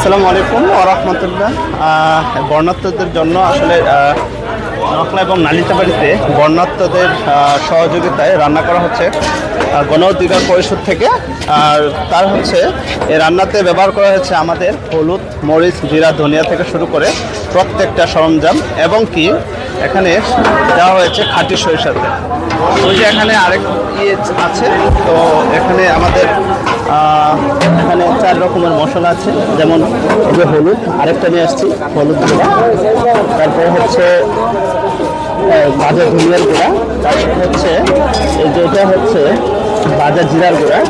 আসসালামু আলাইকুম ওয়া রাহমাতুল্লাহ। বর্ণাঢ্যদের জন্য আসলে নকলা এবং নালিতাবাড়িতে বর্ণাঢ্যদের সহযোগিতায় রান্না করা হচ্ছে গণ অধিকার পরিষদ থেকে। আর তার হচ্ছে এই রান্নাতে ব্যবহার করা হয়েছে আমাদের হলুদ, মরিচ, জিরা, ধনিয়া থেকে শুরু করে প্রত্যেকটা সরঞ্জাম, এবং কি এখানে দেওয়া হয়েছে খাঁটি সরিষার তেল। ওই যে এখানে আরেক ইয়ে আছে, তো এখানে আমাদের এখানে 4 রকমের মশলা আছে, যেমন এই যে হলুদ, আরেকটা নিয়ে আসছি হলুদ গুঁড়া, তারপরে হচ্ছে ভাজা ধনিয়ার গুঁড়া, তারপর হচ্ছে এই যে এটা হচ্ছে ভাজা জিরার গুঁড়া,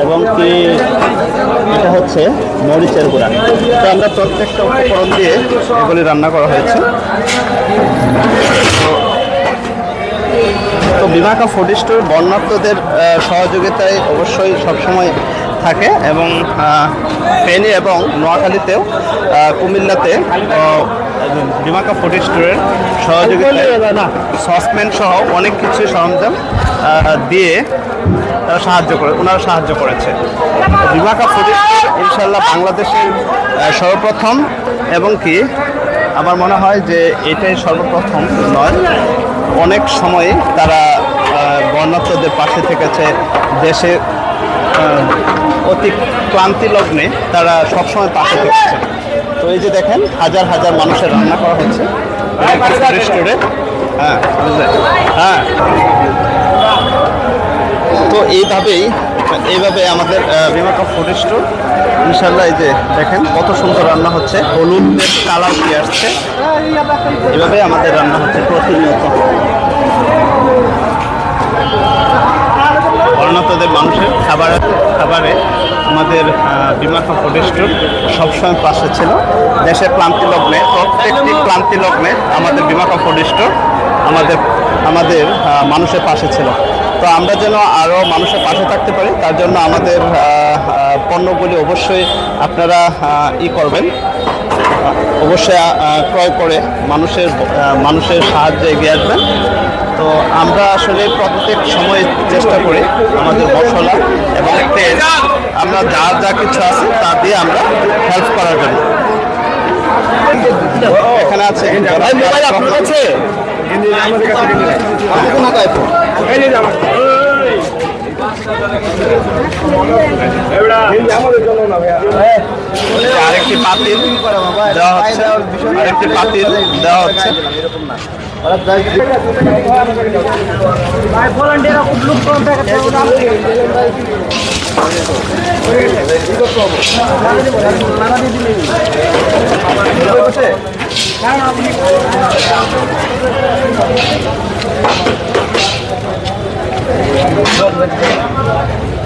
এবং কি এটা হচ্ছে মরিচের গুঁড়া। তো আমরা প্রত্যেকটা উপকরণ দিয়ে এগুলি রান্না করা হয়েছে। তো বিমাকা ফুড স্টোর বর্ণাঢ্যদের সহযোগিতায় অবশ্যই সবসময় থাকে, এবং ফেনী এবং নোয়াখালীতেও, কুমিল্লাতে বিমাকা ফুড স্টোরের সহযোগিতায় সসপ্যান সহ অনেক কিছু সরঞ্জাম দিয়ে তারা সাহায্য করেছে। বিমাকা ফুড স্টোর ইনশাল্লাহ বাংলাদেশের সর্বপ্রথম, এবং কি আমার মনে হয় যে এটাই সর্বপ্রথম নয়, অনেক সময় তারা বর্ণাঢ্যদের পাশে থেকেছে। দেশে অতি ক্লান্তি লগ্নে তারা সবসময় পাশে থেকেছে। তো এই যে দেখেন হাজার হাজার মানুষের রান্না করা হচ্ছে রেস্টুরেন্টে। হ্যাঁ, তো এইভাবে আমাদের বিমাকা ফুড স্টোর ইনশাল্লাহ, এই যে দেখেন কত সুন্দর রান্না হচ্ছে, হলুদের কালার কি আসছে, এভাবে আমাদের রান্না হচ্ছে প্রতিনিয়ত। বর্ণাঢ্যদের মানুষের খাবারে আমাদের বিমাকা ফুড স্টোর সবসময় পাশে ছিল। দেশের ক্লান্তি লগ্নে, প্রত্যেকটি ক্লান্তি লগ্নে আমাদের বিমাকা ফুড স্টোর আমাদের মানুষের পাশে ছিল। তো আমরা যেন আরও মানুষের পাশে থাকতে পারি, তার জন্য আমাদের পণ্যগুলি অবশ্যই আপনারা করবেন, অবশ্যই ক্রয় করে মানুষের সাহায্যে এগিয়ে আসবেন। তো আমরা আসলে প্রত্যেক সময় চেষ্টা করি আমাদের মশলা এবং তেল, আমরা যা কিছু আছে তা দিয়ে আমরা হেল্প করার জন্য। এখানে আছে আরেকটি পাতিল দেওয়া হচ্ছে,